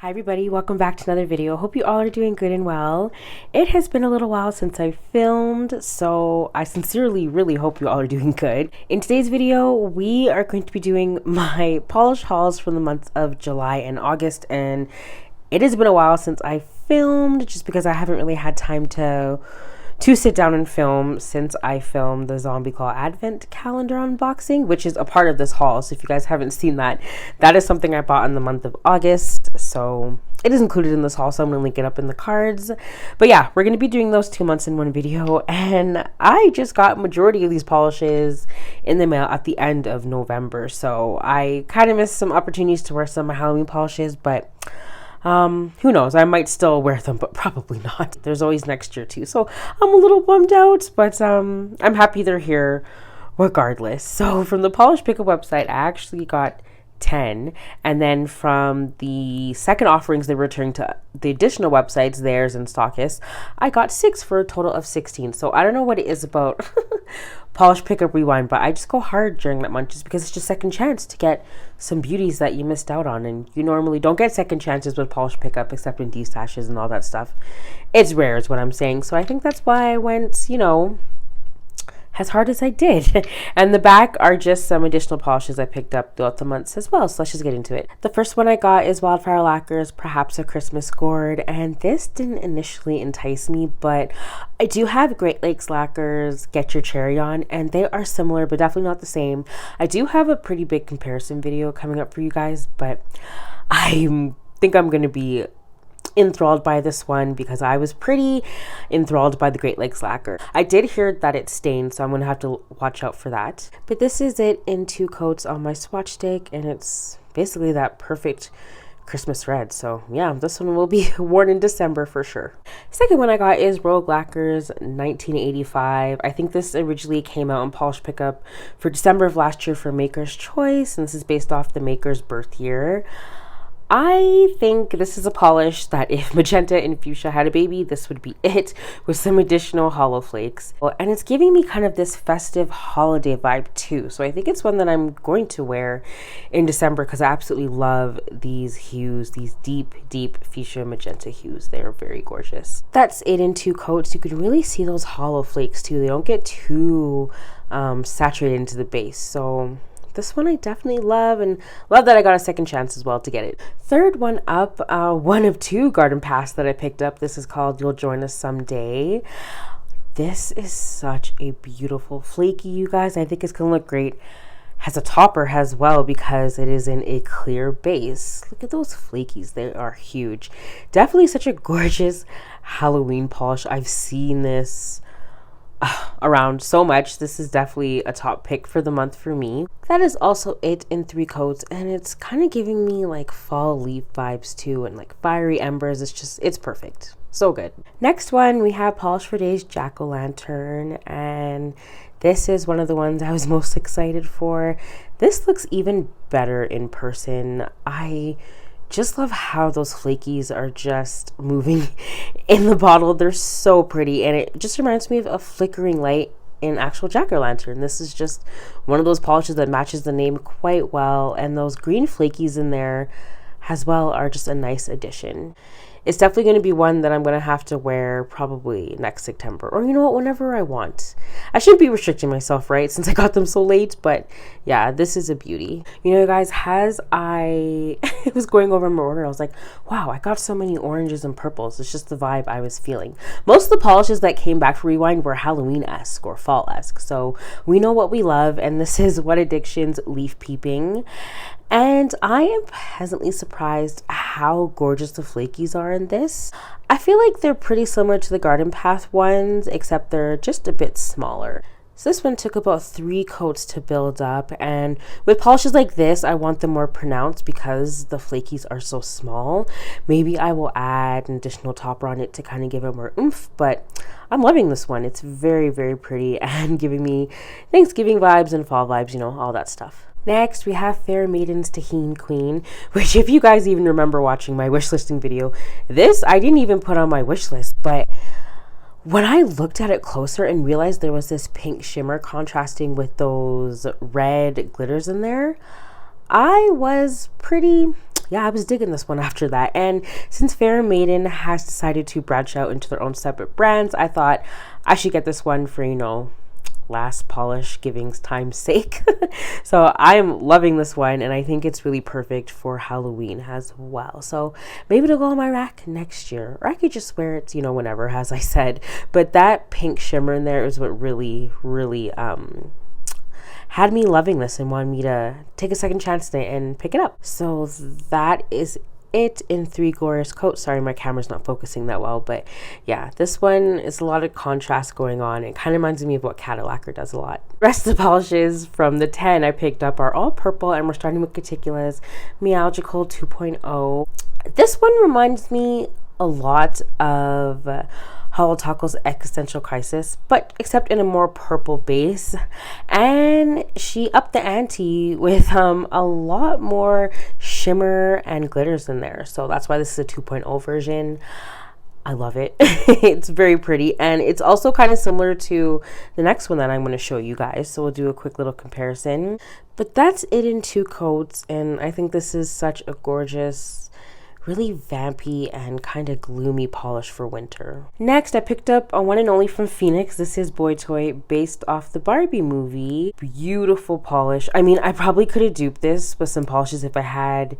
Hi everybody, welcome back to another video. Hope you all are doing good and well. It has been a little while since I filmed, so I sincerely really hope you all are doing good. In today's video, we are going to be doing my polish hauls from the months of July and August, and it has been a while since I filmed just because I haven't really had time to sit down and film since I filmed the Wildflower Advent calendar unboxing, which is a part of this haul. So if you guys haven't seen that, that is something I bought in the month of August. So it is included in this haul, so I'm gonna link it up in the cards. But yeah, we're gonna be doing those 2 months in one video. And I just got majority of these polishes in the mail at the end of November. So I kind of missed some opportunities to wear some of my Halloween polishes, but who knows, I might still wear them, but probably not. There's always next year too, so I'm a little bummed out, but I'm happy they're here regardless. So from the polish pickup website, I actually got 10, and then from the second offerings they returned to the additional websites, theirs and Stockist, I got 6 for a total of 16. So I don't know what it is about polish pickup rewind, but I just go hard during that month just because it's just second chance to get some beauties that you missed out on, and you normally don't get second chances with polish pickup except in destashes and all that stuff. It's rare is what I'm saying. So I think that's why I went, as hard as I did. And the back are just some additional polishes I picked up throughout the months as well, so let's just get into it. The first one I got is Wildflower Lacquer's Perhaps a Christmas Gourd, and this didn't initially entice me, but I do have Great Lakes Lacquer's Get Your Cherry On, and they are similar but definitely not the same. I do have a pretty big comparison video coming up for you guys, but I think I'm going to be enthralled by this one because I was pretty enthralled by the Great Lakes Lacquer. I did hear that it's stained, so I'm gonna have to watch out for that. But this is it in 2 coats on my swatch stick, and it's basically that perfect Christmas red. So yeah, this one will be worn in December for sure. Second one I got is Rouge Lacquer's 1985. I think this originally came out in polish pickup for December of last year for Maker's Choice, and this is based off the maker's birth year. I think this is a polish that if magenta and fuchsia had a baby, this would be it, with some additional hollow flakes. And it's giving me kind of this festive holiday vibe too. So I think it's one that I'm going to wear in December because I absolutely love these hues, these deep, deep fuchsia magenta hues. They're very gorgeous. That's it in 2 coats. You can really see those hollow flakes too. They don't get too saturated into the base. So this one I definitely love, and love that I got a second chance as well to get it. Third one up, one of 2 garden paths that I picked up. This is called You'll Join Us Someday. This is such a beautiful flaky, you guys. I think it's gonna look great as a topper as well because it is in a clear base. Look at those flakies, they are huge. Definitely such a gorgeous Halloween polish. I've seen this around so much. This is definitely a top pick for the month for me. That is also it in 3 coats, and it's kind of giving me like fall leaf vibes too, and like fiery embers. It's perfect. So good. Next one, we have Polish for Days Jack-o'-lantern, and this is one of the ones I was most excited for. This looks even better in person. I just love how those flakies are just moving in the bottle. They're so pretty, and it just reminds me of a flickering light in actual jack-o'-lantern. This is just one of those polishes that matches the name quite well, and those green flakies in there as well are just a nice addition. It's definitely going to be one that I'm going to have to wear probably next September, or you know what, whenever I want. I shouldn't be restricting myself, right, since I got them so late, but yeah, this is a beauty. You know, guys, as I was going over my order, I was like, wow, I got so many oranges and purples. It's just the vibe I was feeling. Most of the polishes that came back for Rewind were Halloween-esque or fall-esque, so we know what we love, and this is What Addiction's Leaf Peeping. And I am pleasantly surprised how gorgeous the flakies are in this. I feel like they're pretty similar to the Garden Path ones, except they're just a bit smaller. So this one took about 3 coats to build up, and with polishes like this, I want them more pronounced because the flakies are so small. Maybe I will add an additional topper on it to kind of give it more oomph, but I'm loving this one. It's very, very pretty and giving me Thanksgiving vibes and fall vibes, all that stuff. Next, we have Fair Maiden's Tajin Queen, which if you guys even remember watching my wish listing video, this I didn't even put on my wish list, but when I looked at it closer and realized there was this pink shimmer contrasting with those red glitters in there, I was pretty yeah, I was digging this one after that. And since Fair and Maiden has decided to branch out into their own separate brands, I thought I should get this one for, you know, last polish giving time's sake. So I'm loving this one, and I think it's really perfect for Halloween as well. So maybe it'll go on my rack next year, or I could just wear it, you know, whenever, as I said. But that pink shimmer in there is what really had me loving this and wanted me to take a second chance and pick it up. So that is it in 3 gorgeous coats. Sorry, my camera's not focusing that well, but yeah, this one is a lot of contrast going on. It kind of reminds me of what Cadillacquer does a lot. The rest of the polishes from the 10 I picked up are all purple, and we're starting with Cuticula's Meowgical 2.0. This one reminds me a lot of Hollow Taco's Existential Crisis, but except in a more purple base. And she upped the ante with a lot more shimmer and glitters in there. So that's why this is a 2.0 version. I love it. It's very pretty, and it's also kind of similar to the next one that I'm going to show you guys. So we'll do a quick little comparison. But that's it in 2 coats, and I think this is such a gorgeous, really vampy and kind of gloomy polish for winter. Next, I picked up a one and only from Phoenix. This is Boy Toy, based off the Barbie movie. Beautiful polish. I mean, I probably could have duped this with some polishes if I had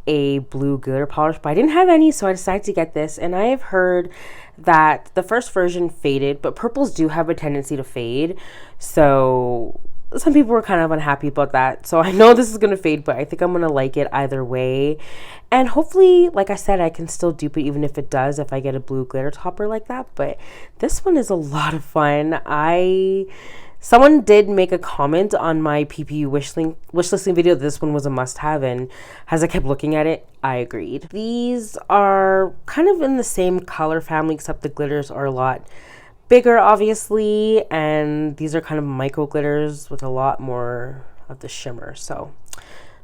a blue glitter polish, but I didn't have any, so I decided to get this. And I have heard that the first version faded, but purples do have a tendency to fade, so some people were kind of unhappy about that. So I know this is going to fade, but I think I'm going to like it either way. And hopefully, like I said, I can still dupe it even if it does, if I get a blue glitter topper like that. But this one is a lot of fun. Someone did make a comment on my PPU wishlisting video that this one was a must-have, and as I kept looking at it, I agreed. These are kind of in the same color family, except the glitters are a lot bigger, obviously, and these are kind of micro glitters with a lot more of the shimmer. So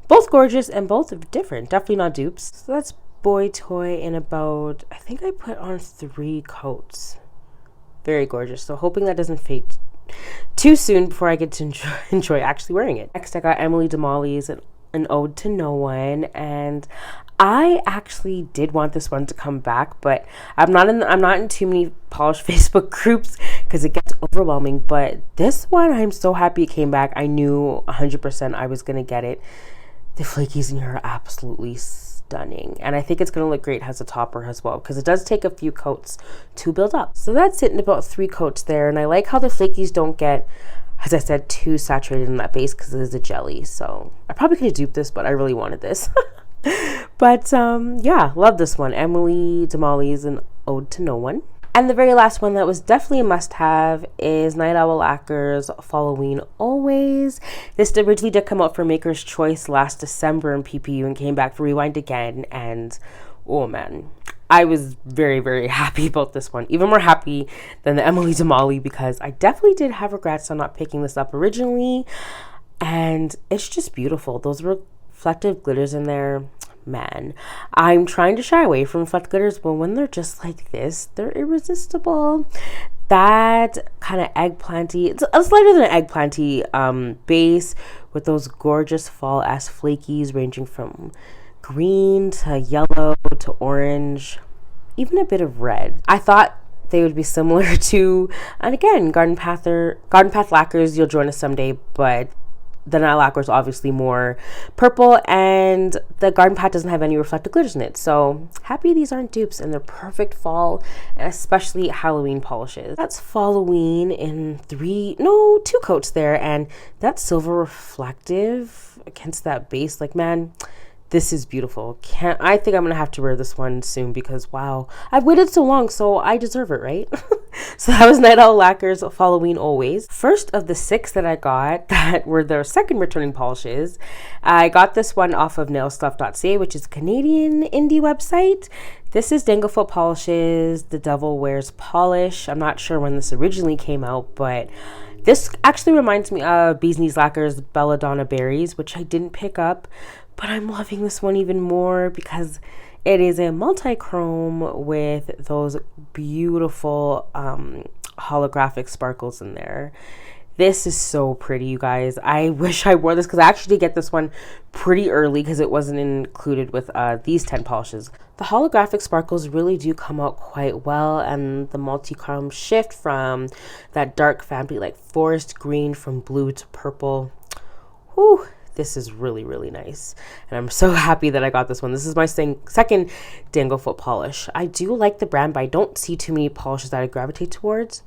both gorgeous and both different, definitely not dupes. So that's Boy Toy in about, I think I put on 3 coats. Very gorgeous. So hoping that doesn't fade too soon before I get to enjoy actually wearing it. Next, I got Emily DeMolly's an Ode to No One, and I actually did want this one to come back, but I'm not in too many polish Facebook groups because it gets overwhelming. But this one, I'm so happy it came back. I knew 100% I was gonna get it. The flakies in here are absolutely stunning, and I think it's gonna look great as a topper as well, because it does take a few coats to build up. So that's it in about 3 coats there, and I like how the flakies don't get, as I said, too saturated in that base because it is a jelly. So I probably could have duped this, but I really wanted this. But yeah, love this one. Emily DeMolly's an Ode to No One. And the very last one that was definitely a must-have is Night Owl Lacquer's Falloween Always. This originally did come out for Maker's Choice last December in PPU and came back for Rewind again. And oh man, I was very, very happy about this one. Even more happy than the Emily DeMolly, because I definitely did have regrets on not picking this up originally. And it's just beautiful. Those reflective glitters in there. Man, I'm trying to shy away from reflective glitters, but when they're just like this, they're irresistible. That kind of eggplanty, it's lighter than an eggplanty base with those gorgeous fall-esque flakies ranging from green to yellow to orange, even a bit of red. I thought they would be similar to, and again, Garden Path lacquers, you'll join us someday, but the Night Lacquer is obviously more purple, and the Garden Path doesn't have any reflective glitters in it. So happy these aren't dupes, and they're perfect fall and especially Halloween polishes. That's Falloween in 2 coats there, and that silver reflective against that base, like, man, this is beautiful. I think I'm gonna have to wear this one soon, because wow, I've waited so long, so I deserve it, right? So that was Night Owl Lacquer's Falloween Always. First of the 6 that I got that were their second returning polishes, I got this one off of nailstuff.ca, which is a Canadian indie website. This is Danglefoot Polishes, The Devil Wears Polish. I'm not sure when this originally came out, but this actually reminds me of Bee's Knees Lacquer's Belladonna Berries, which I didn't pick up, but I'm loving this one even more because it is a multi-chrome with those beautiful holographic sparkles in there. This is so pretty, you guys. I wish I wore this because I actually did get this one pretty early because it wasn't included with these 10 polishes. The holographic sparkles really do come out quite well, and the multi-chrome shift from that dark family like forest green from blue to purple. Whew, this is really, really nice. And I'm so happy that I got this one. This is my second Danglefoot polish. I do like the brand, but I don't see too many polishes that I gravitate towards.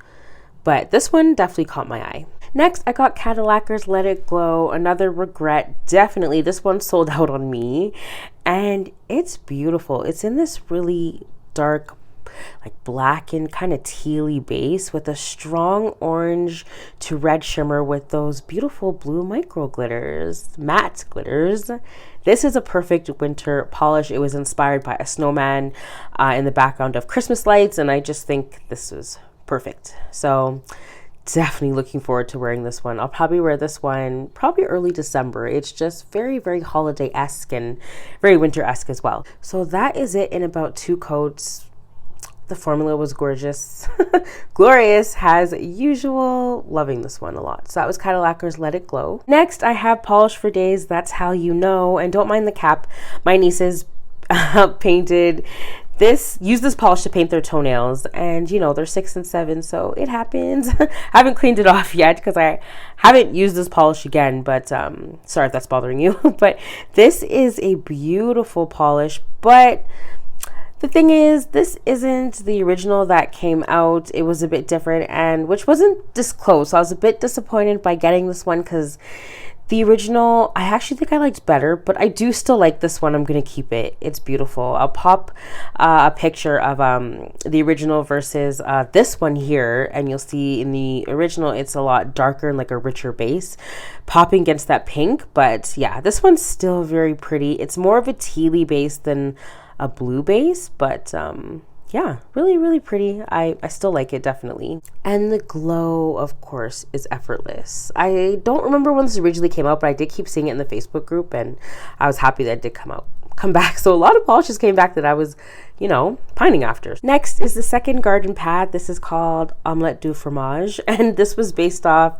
But this one definitely caught my eye. Next, I got Cadillacquer's Let It Glow. Another regret, definitely. This one sold out on me. And it's beautiful. It's in this really dark, like blackened, kind of tealy base with a strong orange to red shimmer with those beautiful blue micro glitters, matte glitters. This is a perfect winter polish. It was inspired by a snowman in the background of Christmas lights, and I just think this was perfect. So definitely looking forward to wearing this one. I'll probably wear this one probably early December. It's just very, very holiday-esque and very winter-esque as well. So that is it in about 2 coats. The formula was gorgeous. Glorious as usual. Loving this one a lot. So that was Cadillacquer's Let It Glow. Next, I have Polish for Days. That's How You Know. And don't mind the cap. My nieces painted use this polish to paint their toenails, and you know, they're 6 and 7, so it happens. I haven't cleaned it off yet because I haven't used this polish again, but sorry if that's bothering you. But this is a beautiful polish, but the thing is, this isn't the original that came out. It was a bit different, and which wasn't disclosed, so I was a bit disappointed by getting this one because the original, I actually think I liked better, but I do still like this one. I'm going to keep it. It's beautiful. I'll pop a picture of the original versus this one here, and you'll see in the original, it's a lot darker and like a richer base, popping against that pink. But yeah, this one's still very pretty. It's more of a tealy base than a blue base, but yeah, really, really pretty. I still like it, definitely. And the glow, of course, is effortless. I don't remember when this originally came out, but I did keep seeing it in the Facebook group, and I was happy that it did come back. So a lot of polishes came back that I was, you know, pining after. Next is the second garden pad. This is called Omellette du Fromage, and this was based off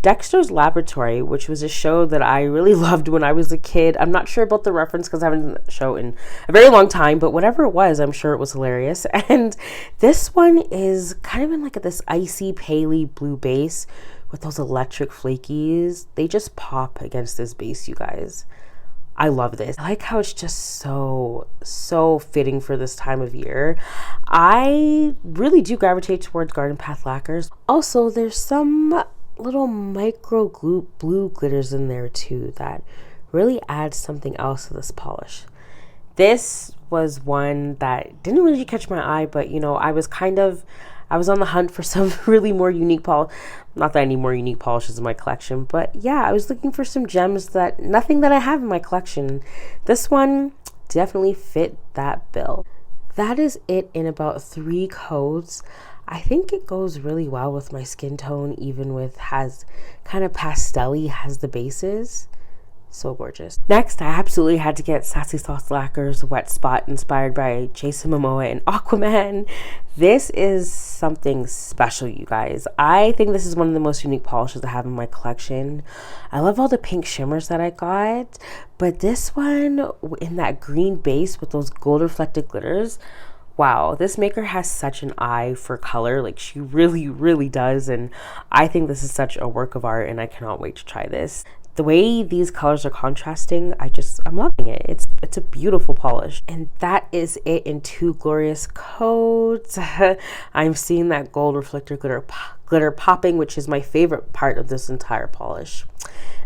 Dexter's Laboratory, which was a show that I really loved when I was a kid. I'm not sure about the reference because I haven't seen the show in a very long time, but whatever it was, I'm sure it was hilarious. And this one is kind of in like this icy paley blue base with those electric flakies. They just pop against this base, you guys. I love this. I like how it's just so fitting for this time of year. I really do gravitate towards garden path lacquers. Also, there's some little micro blue glitters in there too that really adds something else to this polish. This was one that didn't really catch my eye, but you know, I was on the hunt for some really more unique polish. Not that I need more unique polishes in my collection, but yeah, I was looking for some gems nothing that I have in my collection. This one definitely fit that bill. That is it in about 3 coats. I think it goes really well with my skin tone, even with has kind of pastel-y has the bases. So gorgeous. Next, I absolutely had to get Sassy Sauce Lacquer's Wet Spot, inspired by Jason Momoa and Aquaman. This is something special, you guys. I think this is one of the most unique polishes I have in my collection. I love all the pink shimmers that I got, but this one in that green base with those gold reflected glitters, wow, this maker has such an eye for color. Like, she really, really does. And I think this is such a work of art, and I cannot wait to try this. The way these colors are contrasting, I'm loving it. It's a beautiful polish. And that is it in 2 glorious coats. I'm seeing that gold reflector glitter popping, which is my favorite part of this entire polish.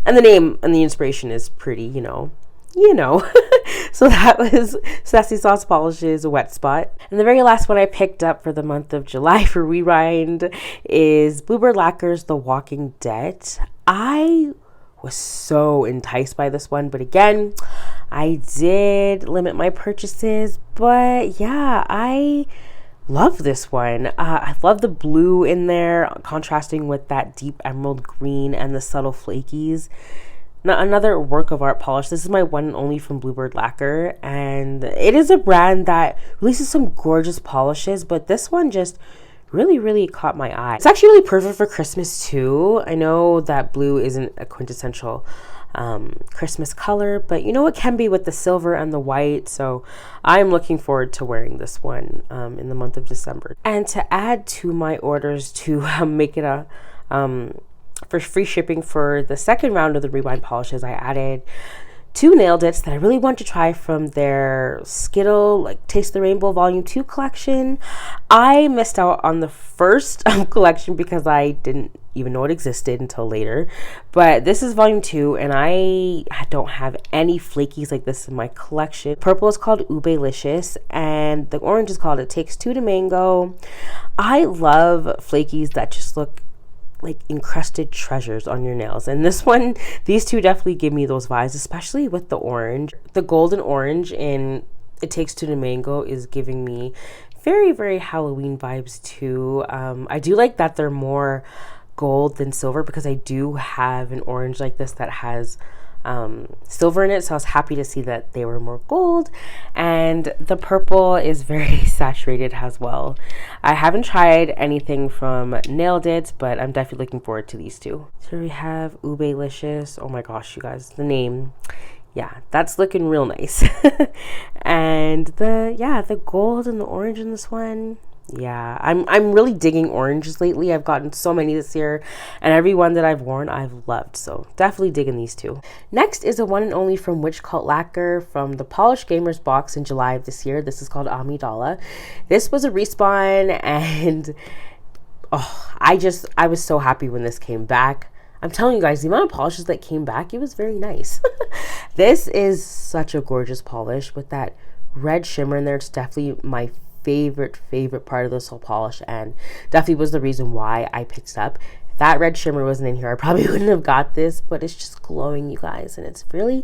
And the name and the inspiration is pretty, you know. So that was Sassy Sauce Polish's Wet Spot. And the very last one I picked up for the month of July for rewind is Bluebird Lacquer's The Walking Dead. I was so enticed by this one, but again, I did limit my purchases. But yeah, I love this one. I love the blue in there contrasting with that deep emerald green and the subtle flakies. Now, another work of art polish. This is my one and only from Bluebird Lacquer, and it is a brand that releases some gorgeous polishes, but this one just really caught my eye. It's actually really perfect for Christmas too. I know that blue isn't a quintessential Christmas color, but you know, it can be with the silver and the white. So I'm looking forward to wearing this one in the month of December. And to add to my orders to make it a for free shipping for the second round of the rewind polishes, I added 2 nail dits that I really want to try from their Skittle, like Taste the Rainbow Volume 2 collection. I missed out on the first collection because I didn't even know it existed until later. But this is Volume 2, and I don't have any flakies like this in my collection. Purple is called Ube-licious, and the orange is called It Takes Two to Mango. I love flakies that just look like encrusted treasures on your nails, and these two definitely give me those vibes, especially with the orange. The golden orange in It Takes Two to Mango is giving me very Halloween vibes too. I do like that they're more gold than silver, because I do have an orange like this that has silver in it, so I was happy to see that they were more gold. And the purple is very saturated as well. I haven't tried anything from Nail Dits, but I'm definitely looking forward to these two. So we have Ube-licious. Oh my gosh, you guys, the name, yeah, that's looking real nice. And the gold and the orange in this one, yeah, I'm really digging oranges lately. I've gotten so many this year, and every one that I've worn I've loved, so definitely digging these two. Next is a one and only from Witchcult lacquer from the Polished Gamers box in July of this year. This is called Amidala. This was a respawn, and I was so happy when this came back. I'm telling you guys, the amount of polishes that came back, it was very nice. This is such a gorgeous polish with that red shimmer in there. It's definitely my favorite part of this whole polish, and definitely was the reason why I picked it up. If that red shimmer wasn't in here, I probably wouldn't have got this, but it's just glowing, you guys, and it's really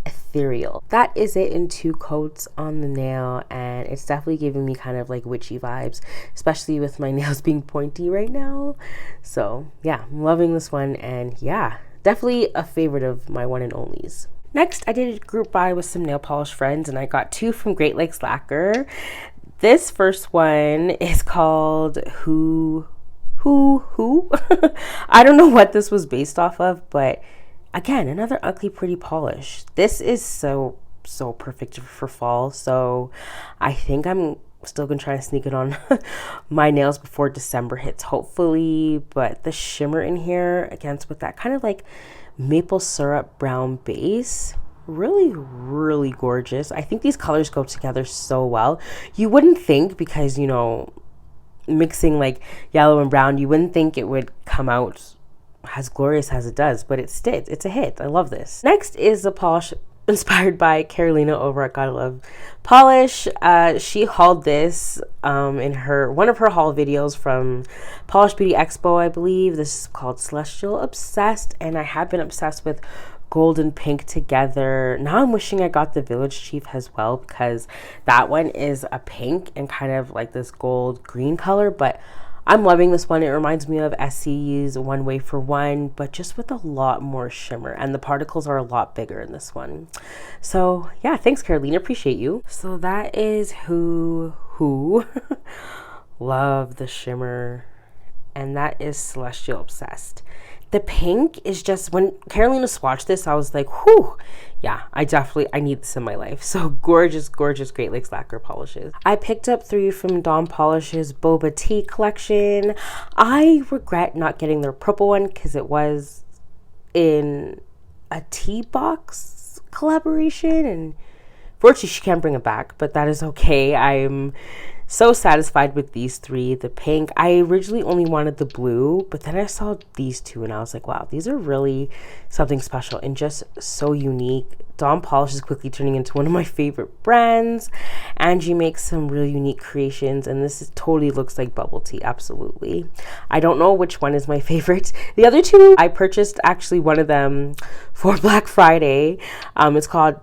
ethereal. That is it in 2 coats on the nail, and it's definitely giving me kind of like witchy vibes, especially with my nails being pointy right now. So yeah, I'm loving this one, and yeah, definitely a favorite of my one and onlys. Next, I did a group buy with some nail polish friends, and I got 2 from Great Lakes Lacquer. This first one is called Who. I don't know what this was based off of, but again, another ugly pretty polish. This is so perfect for fall, so I think I'm still gonna try to sneak it on my nails before December hits, hopefully. But the shimmer in here, against with that kind of like maple syrup brown base, really gorgeous. I think these colors go together so well. You wouldn't think, because you know, mixing like yellow and brown, you wouldn't think it would come out as glorious as it does, but it's a hit. I love this. Next is a polish inspired by Carolina over at Gotta Love Polish. She hauled this in one of her haul videos from Polish Beauty Expo, I believe. This is called Celestial Obsessed, and I have been obsessed with gold and pink together. Now I'm wishing I got the Village Chief as well, because that one is a pink and kind of like this gold green color, but I'm loving this one. It reminds me of Essie's One Way for One, but just with a lot more shimmer, and the particles are a lot bigger in this one. So yeah, thanks Carolina, appreciate you. So that is Who. Love the shimmer, and that is Celestial Obsessed. The pink is just, when Carolina swatched this, I was like, whew, yeah, I need this in my life. So gorgeous Great Lakes Lacquer polishes. I picked up 3 from Dawn Polish's Boba Tea collection. I regret not getting their purple one, because it was in a tea box collaboration, and fortunately she can't bring it back, but that is okay. I'm so satisfied with these 3. The pink, I originally only wanted the blue, but then I saw these 2 and I was like, wow, these are really something special and just so unique. Dawn Polish is quickly turning into one of my favorite brands. Angie makes some really unique creations, and this totally looks like bubble tea. Absolutely. I don't know which one is my favorite. The other 2, I purchased actually one of them for Black Friday. It's called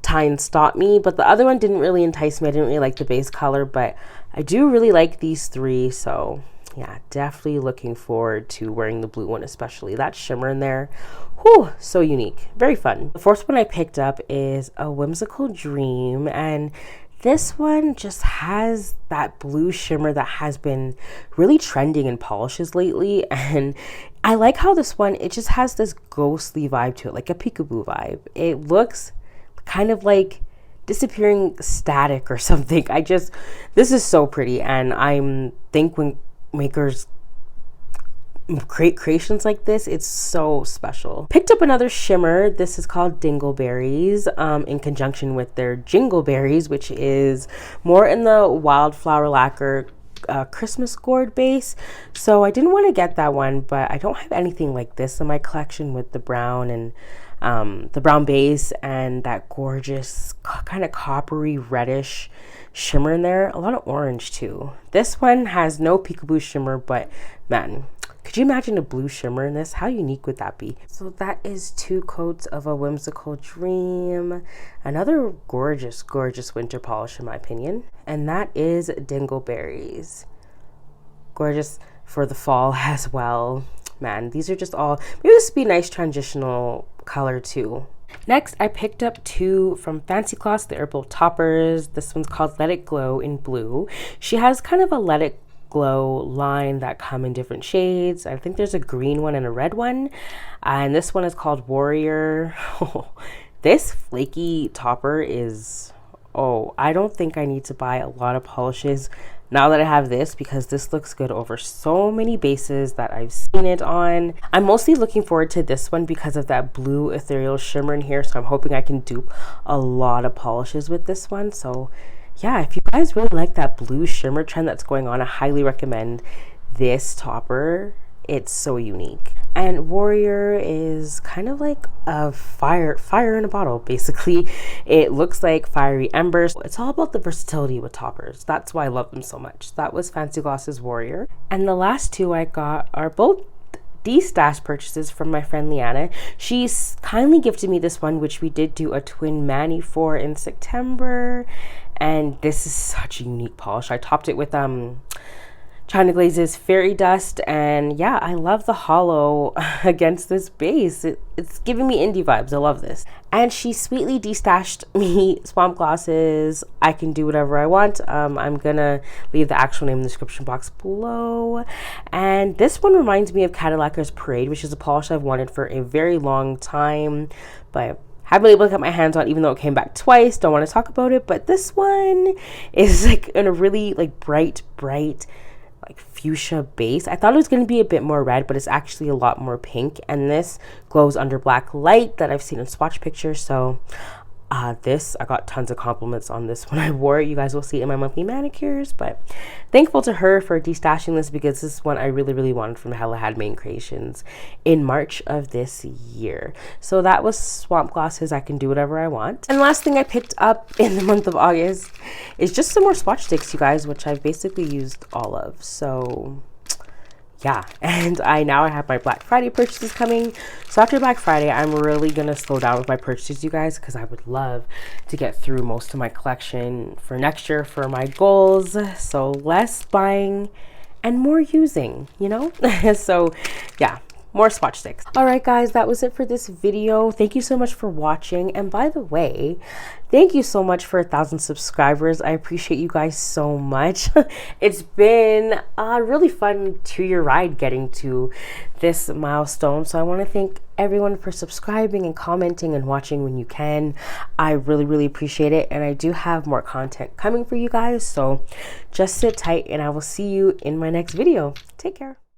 Time Stop Me, but the other one didn't really entice me. I didn't really like the base color, but I do really like these 3, so yeah, definitely looking forward to wearing the blue one, especially that shimmer in there. Whew, so unique, very fun. The fourth one I picked up is a Whimsical Dream, and This one just has that blue shimmer that has been really trending in polishes lately, and I like how this one, it just has this ghostly vibe to it, like a peekaboo vibe. It looks kind of like disappearing static or something. This is so pretty, and I think when makers create creations like this, it's so special. Picked up another shimmer. This is called Dingleberries, in conjunction with their Jingleberries, which is more in the Wildflower Lacquer Christmas Gourd base. So I didn't want to get that one, but I don't have anything like this in my collection with the brown and the brown base and that gorgeous kind of coppery reddish shimmer in there. A lot of orange too. This one has no peekaboo shimmer, but man, could you imagine a blue shimmer in this? How unique would that be? So that is 2 coats of a Whimsical Dream. Another gorgeous, gorgeous winter polish in my opinion. And that is Dingleberries. Gorgeous for the fall as well. Man, these are just all, maybe this would be a nice transitional color too. Next, I picked up 2 from Fancy Cloths. They're both toppers. This one's called Let It Glow in blue. She has kind of a Let It Glow line that come in different shades. I think there's a green one and a red one, and this one is called Warrior. This flaky topper is, oh, I don't think I need to buy a lot of polishes now that I have this, because this looks good over so many bases that I've seen it on. I'm mostly looking forward to this one because of that blue ethereal shimmer in here, so I'm hoping I can dupe a lot of polishes with this one. So yeah, if you guys really like that blue shimmer trend that's going on, I highly recommend this topper. It's so unique. And Warrior is kind of like a fire in a bottle, basically. It looks like fiery embers. It's all about the versatility with toppers. That's why I love them so much. That was Fancy Gloss's Warrior. And the last 2 I got are both de-stash purchases from my friend Leanna. She's kindly gifted me this one, which we did do a twin mani for in September. And this is such a unique polish. I topped it with China Glaze's Fairy Dust, and yeah, I love the hollow against this base. It's giving me indie vibes. I love this. And she sweetly de-stashed me Swamp Glosses. I can do whatever I want. I'm gonna leave the actual name in the description box below. And this one reminds me of Cadillacquer's Parade, which is a polish I've wanted for a very long time, but haven't been able to get my hands on, even though it came back twice. Don't want to talk about it, but this one is like in a really like bright like fuchsia base. I thought it was going to be a bit more red, but it's actually a lot more pink, and this glows under black light that I've seen in swatch pictures. So I got tons of compliments on this when I wore it. You guys will see it in my monthly manicures, but thankful to her for de-stashing this, because this is one I really wanted from Hella Handmade Creations in March of this year. So that was Swamp Glosses I Can Do Whatever I Want. And the last thing I picked up in the month of August is just some more swatch sticks, you guys, which I've basically used all of. So yeah, and I have my Black Friday purchases coming. So after Black Friday, I'm really gonna slow down with my purchases, you guys, because I would love to get through most of my collection for next year for my goals. So less buying and more using, you know? So yeah, more swatch sticks. All right, guys, that was it for this video. Thank you so much for watching. And by the way, thank you so much for 1,000 subscribers. I appreciate you guys so much. It's been a really fun 2-year ride getting to this milestone. So I want to thank everyone for subscribing and commenting and watching when you can. I really appreciate it. And I do have more content coming for you guys. So just sit tight and I will see you in my next video. Take care.